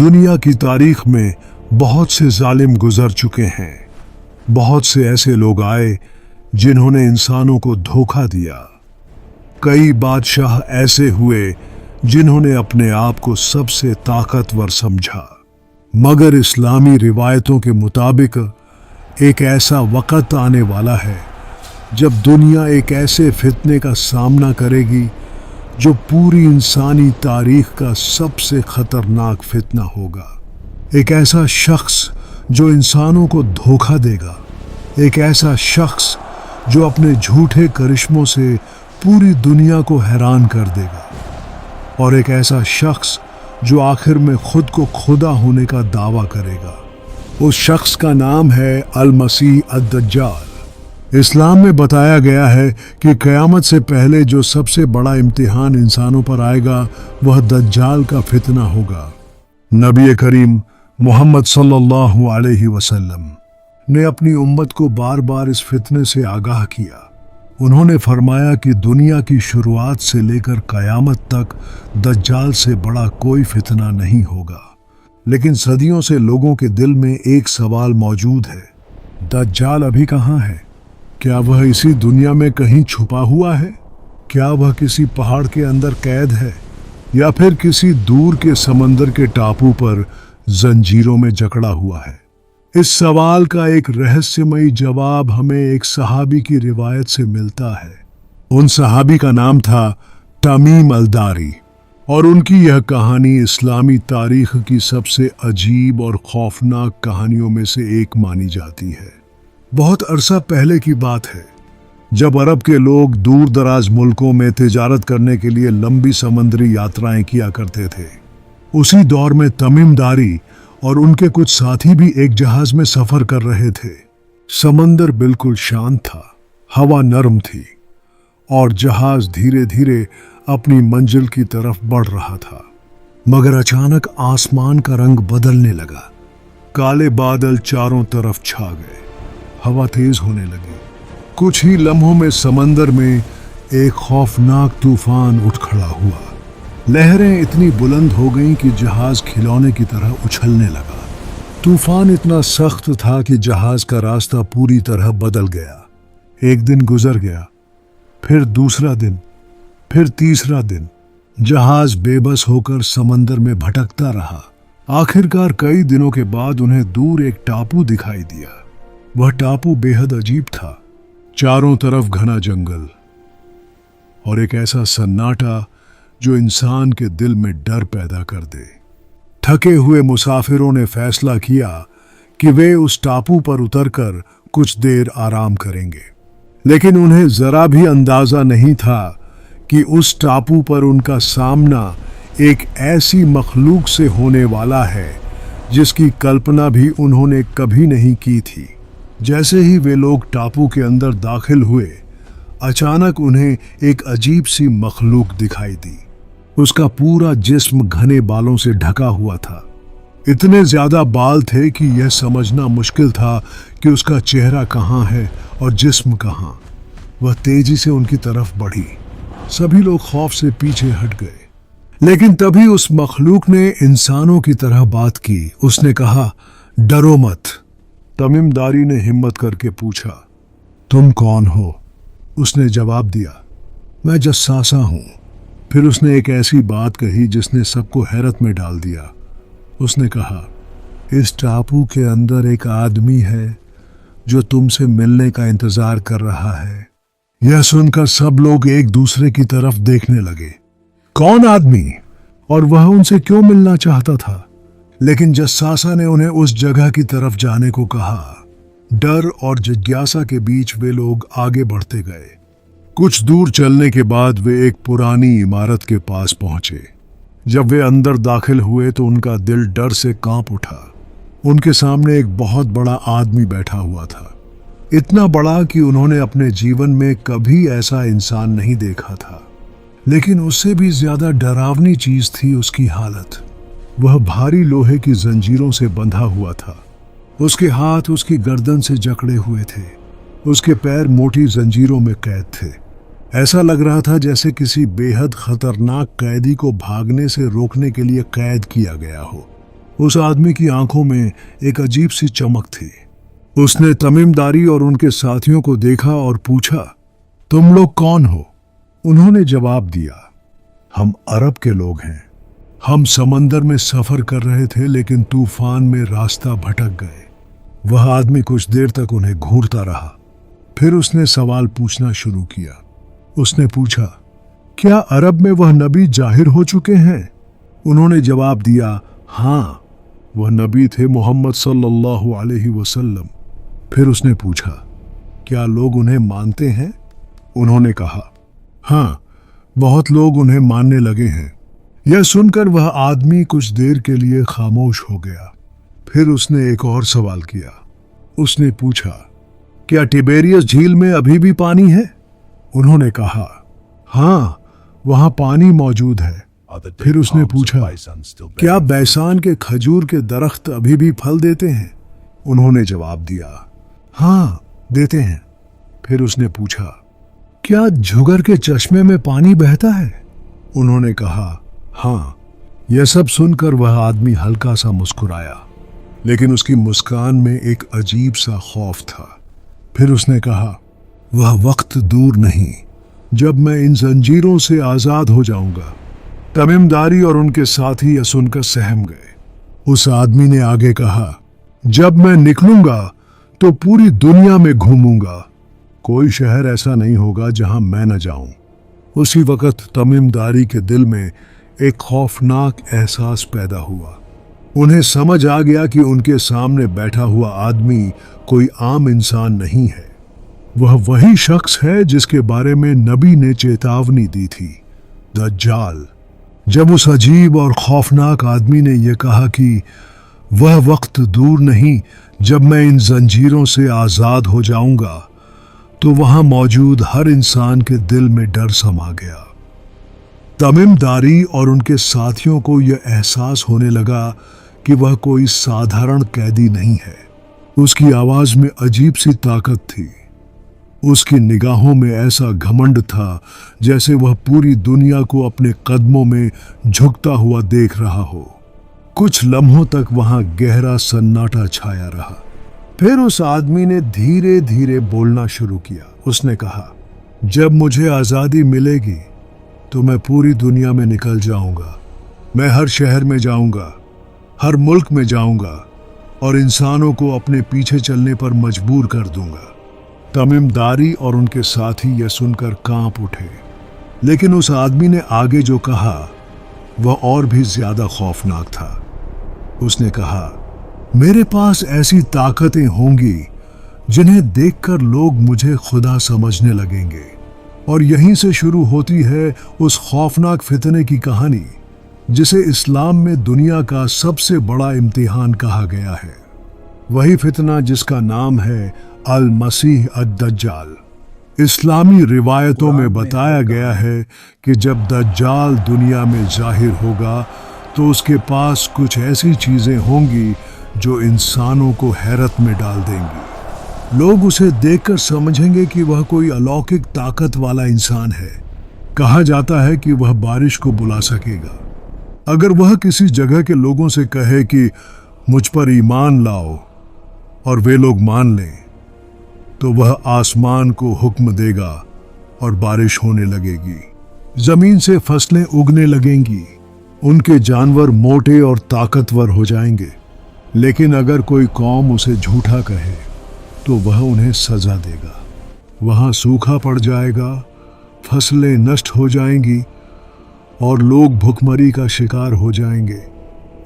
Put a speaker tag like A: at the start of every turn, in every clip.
A: दुनिया की तारीख में बहुत से जालिम गुजर चुके हैं। बहुत से ऐसे लोग आए जिन्होंने इंसानों को धोखा दिया। कई बादशाह ऐसे हुए जिन्होंने अपने आप को सबसे ताकतवर समझा। मगर इस्लामी रिवायतों के मुताबिक एक ऐसा वक्त आने वाला है जब दुनिया एक ऐसे फितने का सामना करेगी जो पूरी इंसानी तारीख का सबसे खतरनाक फितना होगा। एक ऐसा शख्स जो इंसानों को धोखा देगा, एक ऐसा शख्स जो अपने झूठे करिश्मों से पूरी दुनिया को हैरान कर देगा, और एक ऐसा शख्स जो आखिर में खुद को खुदा होने का दावा करेगा। उस शख्स का नाम है अल मसीह अद-दज्जाल। इस्लाम में बताया गया है कि क़यामत से पहले जो सबसे बड़ा इम्तिहान इंसानों पर आएगा वह दज्जाल का फितना होगा। नबी करीम मोहम्मद सल्लल्लाहु अलैहि वसल्लम ने अपनी उम्मत को बार बार इस फितने से आगाह किया। उन्होंने फरमाया कि दुनिया की शुरुआत से लेकर क़यामत तक दज्जाल से बड़ा कोई फितना नहीं होगा। लेकिन सदियों से लोगों के दिल में एक सवाल मौजूद है, दज्जाल अभी कहाँ है? क्या वह इसी दुनिया में कहीं छुपा हुआ है? क्या वह किसी पहाड़ के अंदर कैद है, या फिर किसी दूर के समंदर के टापू पर जंजीरों में जकड़ा हुआ है? इस सवाल का एक रहस्यमयी जवाब हमें एक सहाबी की रिवायत से मिलता है। उन सहाबी का नाम था तमीम अल-दारी, और उनकी यह कहानी इस्लामी तारीख की सबसे अजीब और खौफनाक कहानियों में से एक मानी जाती है। बहुत अरसा पहले की बात है, जब अरब के लोग दूर दराज मुल्कों में तिजारत करने के लिए लंबी समुद्री यात्राएं किया करते थे। उसी दौर में तमीम दारी और उनके कुछ साथी भी एक जहाज में सफर कर रहे थे। समंदर बिल्कुल शांत था, हवा नरम थी, और जहाज धीरे धीरे अपनी मंजिल की तरफ बढ़ रहा था। मगर अचानक आसमान का रंग बदलने लगा। काले बादल चारों तरफ छा गए, हवा तेज होने लगी। कुछ ही लम्हों में समंदर में एक खौफनाक तूफान उठ खड़ा हुआ। लहरें इतनी बुलंद हो गईं कि जहाज खिलौने की तरह उछलने लगा। तूफान इतना सख्त था कि जहाज का रास्ता पूरी तरह बदल गया। एक दिन गुजर गया, फिर दूसरा दिन, फिर तीसरा दिन। जहाज बेबस होकर समंदर में भटकता रहा। आखिरकार कई दिनों के बाद उन्हें दूर एक टापू दिखाई दिया। वह टापू बेहद अजीब था। चारों तरफ घना जंगल और एक ऐसा सन्नाटा जो इंसान के दिल में डर पैदा कर दे। थके हुए मुसाफिरों ने फैसला किया कि वे उस टापू पर उतरकर कुछ देर आराम करेंगे। लेकिन उन्हें जरा भी अंदाजा नहीं था कि उस टापू पर उनका सामना एक ऐसी मखलूक से होने वाला है जिसकी कल्पना भी उन्होंने कभी नहीं की थी। जैसे ही वे लोग टापू के अंदर दाखिल हुए, अचानक उन्हें एक अजीब सी मखलूक दिखाई दी। उसका पूरा जिस्म घने बालों से ढका हुआ था। इतने ज्यादा बाल थे कि यह समझना मुश्किल था कि उसका चेहरा कहाँ है और जिस्म कहाँ। वह तेजी से उनकी तरफ बढ़ी। सभी लोग खौफ से पीछे हट गए। लेकिन तभी उस मखलूक ने इंसानों की तरह बात की। उसने कहा, डरो मत। तमीम दारी ने हिम्मत करके पूछा, तुम कौन हो? उसने जवाब दिया, मैं जस्सासा हूँ। फिर उसने एक ऐसी बात कही जिसने सबको हैरत में डाल दिया। उसने कहा, इस टापू के अंदर एक आदमी है जो तुमसे मिलने का इंतजार कर रहा है। यह सुनकर सब लोग एक दूसरे की तरफ देखने लगे। कौन आदमी, और वह उनसे क्यों मिलना चाहता था? लेकिन जस्सासा ने उन्हें उस जगह की तरफ जाने को कहा। डर और जिज्ञासा के बीच वे लोग आगे बढ़ते गए। कुछ दूर चलने के बाद वे एक पुरानी इमारत के पास पहुंचे। जब वे अंदर दाखिल हुए तो उनका दिल डर से कांप उठा। उनके सामने एक बहुत बड़ा आदमी बैठा हुआ था। इतना बड़ा कि उन्होंने अपने जीवन में कभी ऐसा इंसान नहीं देखा था। लेकिन उससे भी ज्यादा डरावनी चीज थी उसकी हालत। वह भारी लोहे की जंजीरों से बंधा हुआ था। उसके हाथ उसकी गर्दन से जकड़े हुए थे। उसके पैर मोटी जंजीरों में कैद थे। ऐसा लग रहा था जैसे किसी बेहद खतरनाक कैदी को भागने से रोकने के लिए कैद किया गया हो। उस आदमी की आंखों में एक अजीब सी चमक थी। उसने तमीमदारी और उनके साथियों को देखा और पूछा, तुम लोग कौन हो? उन्होंने जवाब दिया, हम अरब के लोग हैं। हम समंदर में सफर कर रहे थे, लेकिन तूफान में रास्ता भटक गए। वह आदमी कुछ देर तक उन्हें घूरता रहा। फिर उसने सवाल पूछना शुरू किया। उसने पूछा, क्या अरब में वह नबी जाहिर हो चुके हैं? उन्होंने जवाब दिया, हाँ, वह नबी थे मोहम्मद सल्लल्लाहु अलैहि वसल्लम। फिर उसने पूछा, क्या लोग उन्हें मानते हैं? उन्होंने कहा, हाँ, बहुत लोग उन्हें मानने लगे हैं। यह सुनकर वह आदमी कुछ देर के लिए खामोश हो गया। फिर उसने एक और सवाल किया। उसने पूछा, क्या टिबेरियस झील में अभी भी पानी है? उन्होंने कहा, हाँ, वहां पानी मौजूद है। फिर उसने पूछा, क्या बैसान के खजूर के दरख्त अभी भी फल देते हैं? उन्होंने जवाब दिया, हाँ, देते हैं। फिर उसने पूछा, क्या झुगर के चश्मे में पानी बहता है? उन्होंने कहा, हाँ। यह सब सुनकर वह आदमी हल्का सा मुस्कुराया, लेकिन उसकी मुस्कान में एक अजीब सा खौफ था। फिर उसने कहा, वह वक्त दूर नहीं जब मैं इन जंजीरों से आजाद हो जाऊंगा। तमीमदारी और उनके साथी यह सुनकर सहम गए। उस आदमी ने आगे कहा, जब मैं निकलूंगा तो पूरी दुनिया में घूमूंगा। कोई शहर ऐसा नहीं होगा जहां मैं न जाऊं। उसी वक्त तमीमदारी के दिल में एक खौफनाक एहसास पैदा हुआ। उन्हें समझ आ गया कि उनके सामने बैठा हुआ आदमी कोई आम इंसान नहीं है। वह वही शख्स है जिसके बारे में नबी ने चेतावनी दी थी, दज्जाल। जब उस अजीब और खौफनाक आदमी ने यह कहा कि वह वक्त दूर नहीं जब मैं इन जंजीरों से आजाद हो जाऊंगा, तो वहां मौजूद हर इंसान के दिल में डर समा गया। तमीमदारी और उनके साथियों को यह एहसास होने लगा कि वह कोई साधारण कैदी नहीं है। उसकी आवाज में अजीब सी ताकत थी। उसकी निगाहों में ऐसा घमंड था जैसे वह पूरी दुनिया को अपने कदमों में झुकता हुआ देख रहा हो। कुछ लम्हों तक वहां गहरा सन्नाटा छाया रहा। फिर उस आदमी ने धीरे धीरे बोलना शुरू किया। उसने कहा, जब मुझे आज़ादी मिलेगी तो मैं पूरी दुनिया में निकल जाऊंगा। मैं हर शहर में जाऊंगा, हर मुल्क में जाऊंगा और इंसानों को अपने पीछे चलने पर मजबूर कर दूंगा। तमीमदारी और उनके साथी यह सुनकर कांप उठे, लेकिन उस आदमी ने आगे जो कहा वह और भी ज्यादा खौफनाक था। उसने कहा, मेरे पास ऐसी ताकतें होंगी जिन्हें देखकर लोग मुझे खुदा समझने लगेंगे। और यहीं से शुरू होती है उस खौफनाक फितने की कहानी जिसे इस्लाम में दुनिया का सबसे बड़ा इम्तिहान कहा गया है। वही फितना जिसका नाम है अल मसीह अद-दज्जाल। इस्लामी रिवायतों में बताया गया है कि जब दज्जाल दुनिया में जाहिर होगा तो उसके पास कुछ ऐसी चीजें होंगी जो इंसानों को हैरत में डाल देंगी। लोग उसे देखकर समझेंगे कि वह कोई अलौकिक ताकत वाला इंसान है। कहा जाता है कि वह बारिश को बुला सकेगा। अगर वह किसी जगह के लोगों से कहे कि मुझ पर ईमान लाओ और वे लोग मान लें, तो वह आसमान को हुक्म देगा और बारिश होने लगेगी। जमीन से फसलें उगने लगेंगी। उनके जानवर मोटे और ताकतवर हो जाएंगे। लेकिन अगर कोई कौम उसे झूठा कहे तो वह उन्हें सजा देगा। वहां सूखा पड़ जाएगा, फसलें नष्ट हो जाएंगी और लोग भुखमरी का शिकार हो जाएंगे।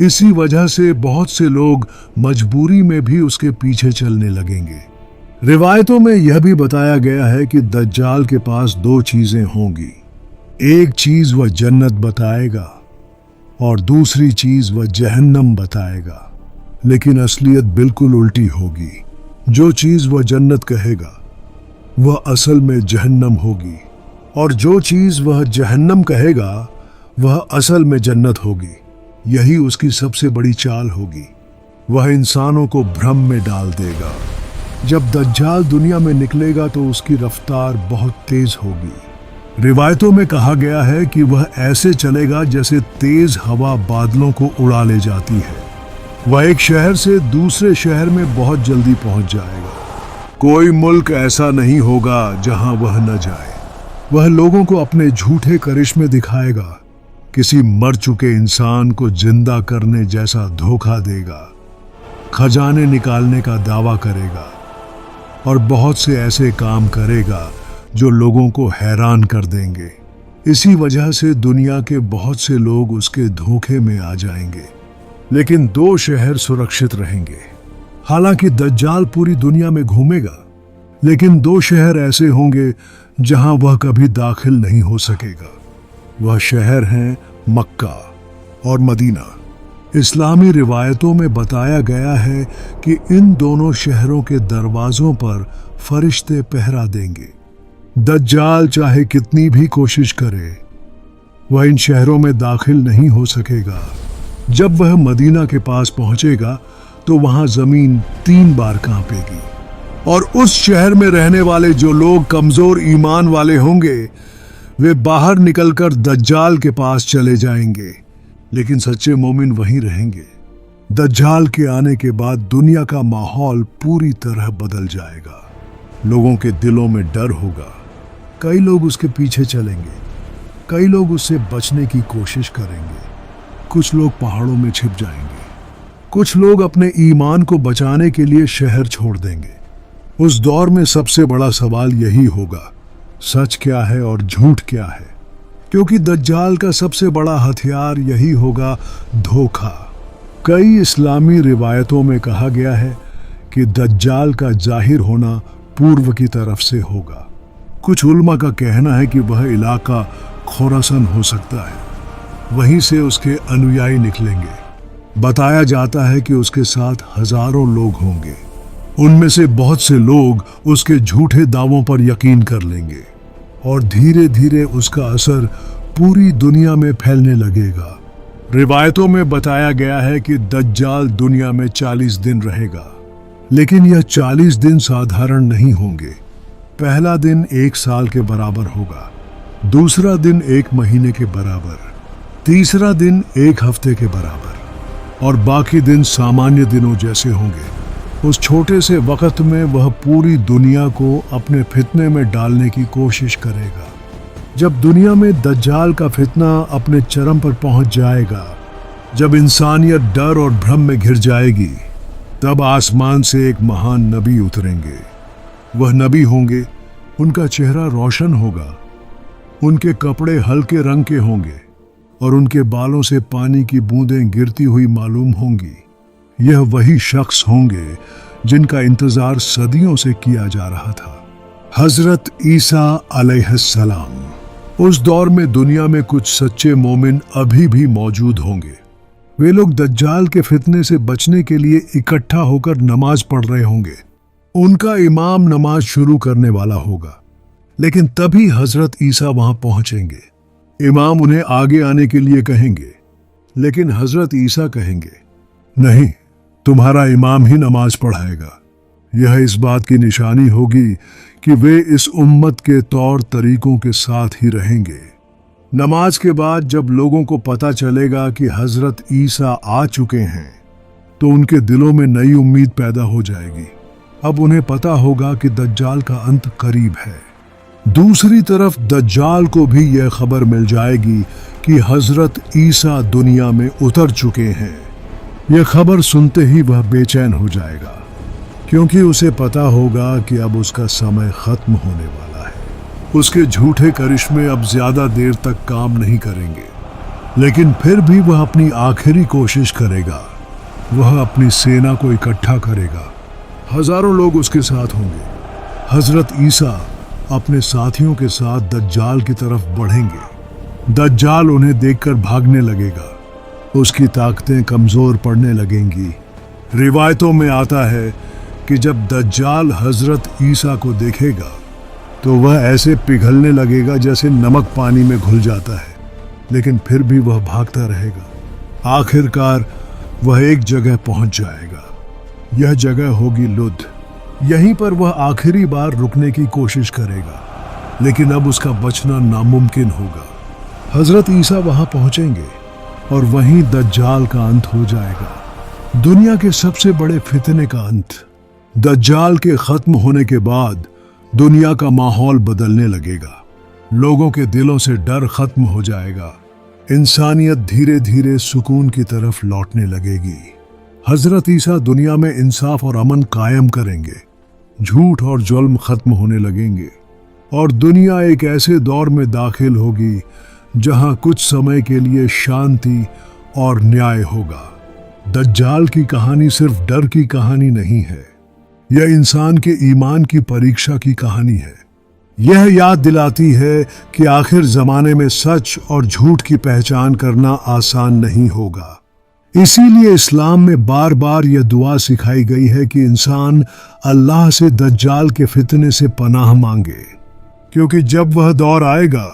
A: इसी वजह से बहुत से लोग मजबूरी में भी उसके पीछे चलने लगेंगे। रिवायतों में यह भी बताया गया है कि दज्जाल के पास दो चीजें होंगी। एक चीज वह जन्नत बताएगा और दूसरी चीज वह जहन्नम बताएगा। लेकिन असलियत बिल्कुल उल्टी होगी। जो चीज वह जन्नत कहेगा वह असल में जहन्नम होगी, और जो चीज वह जहन्नम कहेगा वह असल में जन्नत होगी। यही उसकी सबसे बड़ी चाल होगी। वह इंसानों को भ्रम में डाल देगा। जब दज्जाल दुनिया में निकलेगा तो उसकी रफ्तार बहुत तेज होगी। रिवायतों में कहा गया है कि वह ऐसे चलेगा जैसे तेज हवा बादलों को उड़ा ले जाती है। वह एक शहर से दूसरे शहर में बहुत जल्दी पहुंच जाएगा। कोई मुल्क ऐसा नहीं होगा जहां वह न जाए। वह लोगों को अपने झूठे करिश्मे दिखाएगा, किसी मर चुके इंसान को जिंदा करने जैसा धोखा देगा, खजाने निकालने का दावा करेगा और बहुत से ऐसे काम करेगा जो लोगों को हैरान कर देंगे। इसी वजह से दुनिया के बहुत से लोग उसके धोखे में आ जाएंगे। लेकिन 2 शहर सुरक्षित रहेंगे। हालांकि दज्जाल पूरी दुनिया में घूमेगा, लेकिन 2 शहर ऐसे होंगे जहां वह कभी दाखिल नहीं हो सकेगा। वह शहर हैं मक्का और मदीना। इस्लामी रिवायतों में बताया गया है कि इन दोनों शहरों के दरवाजों पर फरिश्ते पहरा देंगे। दज्जाल चाहे कितनी भी कोशिश करे, वह इन शहरों में दाखिल नहीं हो सकेगा। जब वह मदीना के पास पहुंचेगा तो वहां जमीन 3 बार कांपेगी और उस शहर में रहने वाले जो लोग कमजोर ईमान वाले होंगे वे बाहर निकलकर दज्जाल के पास चले जाएंगे, लेकिन सच्चे मोमिन वहीं रहेंगे। दज्जाल के आने के बाद दुनिया का माहौल पूरी तरह बदल जाएगा। लोगों के दिलों में डर होगा। कई लोग उसके पीछे चलेंगे, कई लोग उससे बचने की कोशिश करेंगे। कुछ लोग पहाड़ों में छिप जाएंगे, कुछ लोग अपने ईमान को बचाने के लिए शहर छोड़ देंगे। उस दौर में सबसे बड़ा सवाल यही होगा, सच क्या है और झूठ क्या है, क्योंकि दज्जाल का सबसे बड़ा हथियार यही होगा, धोखा। कई इस्लामी रिवायतों में कहा गया है कि दज्जाल का जाहिर होना पूर्व की तरफ से होगा। कुछ उल्मा का कहना है कि वह इलाका खुरासन हो सकता है, वहीं से उसके अनुयायी निकलेंगे। बताया जाता है कि उसके साथ हजारों लोग होंगे। उनमें से बहुत से लोग उसके झूठे दावों पर यकीन कर लेंगे और धीरे धीरे उसका असर पूरी दुनिया में फैलने लगेगा। रिवायतों में बताया गया है कि दज्जाल दुनिया में 40 दिन रहेगा, लेकिन यह 40 दिन साधारण नहीं होंगे। पहला दिन 1 साल के बराबर होगा, दूसरा दिन 1 महीने के बराबर, तीसरा दिन 1 हफ्ते के बराबर और बाकी दिन सामान्य दिनों जैसे होंगे। उस छोटे से वक्त में वह पूरी दुनिया को अपने फितने में डालने की कोशिश करेगा। जब दुनिया में दज्जाल का फितना अपने चरम पर पहुंच जाएगा, जब इंसानियत डर और भ्रम में घिर जाएगी, तब आसमान से एक महान नबी उतरेंगे। वह नबी होंगे, उनका चेहरा रोशन होगा, उनके कपड़े हल्के रंग के होंगे और उनके बालों से पानी की बूंदें गिरती हुई मालूम होंगी। यह वही शख्स होंगे जिनका इंतजार सदियों से किया जा रहा था, हजरत ईसा अलैहिस्सलाम। उस दौर में दुनिया में कुछ सच्चे मोमिन अभी भी मौजूद होंगे। वे लोग दज्जाल के फितने से बचने के लिए इकट्ठा होकर नमाज पढ़ रहे होंगे। उनका इमाम नमाज शुरू करने वाला होगा, लेकिन तभी हजरत ईसा वहां पहुंचेंगे। इमाम उन्हें आगे आने के लिए कहेंगे, लेकिन हजरत ईसा कहेंगे, नहीं, तुम्हारा इमाम ही नमाज पढ़ाएगा। यह इस बात की निशानी होगी कि वे इस उम्मत के तौर तरीकों के साथ ही रहेंगे। नमाज के बाद जब लोगों को पता चलेगा कि हजरत ईसा आ चुके हैं, तो उनके दिलों में नई उम्मीद पैदा हो जाएगी। अब उन्हें पता होगा कि दज्जाल का अंत करीब है। दूसरी तरफ दज्जाल को भी यह खबर मिल जाएगी कि हजरत ईसा दुनिया में उतर चुके हैं। यह खबर सुनते ही वह बेचैन हो जाएगा, क्योंकि उसे पता होगा कि अब उसका समय खत्म होने वाला है। उसके झूठे करिश्मे अब ज्यादा देर तक काम नहीं करेंगे, लेकिन फिर भी वह अपनी आखिरी कोशिश करेगा। वह अपनी सेना को इकट्ठा करेगा। हजारों लोग उसके साथ होंगे। हजरत ईसा अपने साथियों के साथ दज्जाल की तरफ बढ़ेंगे। दज्जाल उन्हें देखकर भागने लगेगा। उसकी ताकतें कमजोर पड़ने लगेंगी। रिवायतों में आता है कि जब दज्जाल हजरत ईसा को देखेगा तो वह ऐसे पिघलने लगेगा जैसे नमक पानी में घुल जाता है, लेकिन फिर भी वह भागता रहेगा। आखिरकार वह एक जगह पहुंच जाएगा। यह जगह होगी लुद। यहीं पर वह आखिरी बार रुकने की कोशिश करेगा, लेकिन अब उसका बचना नामुमकिन होगा। हजरत ईसा वहां पहुंचेंगे और वहीं दज्जाल का अंत हो जाएगा। दुनिया के सबसे बड़े फितने का अंत। दज्जाल के खत्म होने के बाद दुनिया का माहौल बदलने लगेगा। लोगों के दिलों से डर खत्म हो जाएगा। इंसानियत धीरे धीरे सुकून की तरफ लौटने लगेगी। हजरत ईसा दुनिया में इंसाफ और अमन कायम करेंगे। झूठ और जुल्म खत्म होने लगेंगे और दुनिया एक ऐसे दौर में दाखिल होगी जहां कुछ समय के लिए शांति और न्याय होगा। दज्जाल की कहानी सिर्फ डर की कहानी नहीं है, यह इंसान के ईमान की परीक्षा की कहानी है। यह याद दिलाती है कि आखिर जमाने में सच और झूठ की पहचान करना आसान नहीं होगा। इसीलिए इस्लाम में बार बार यह दुआ सिखाई गई है कि इंसान अल्लाह से दज्जाल के फितने से पनाह मांगे, क्योंकि जब वह दौर आएगा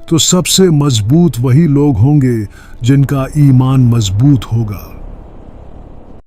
A: तो सबसे मजबूत वही लोग होंगे जिनका ईमान मजबूत होगा।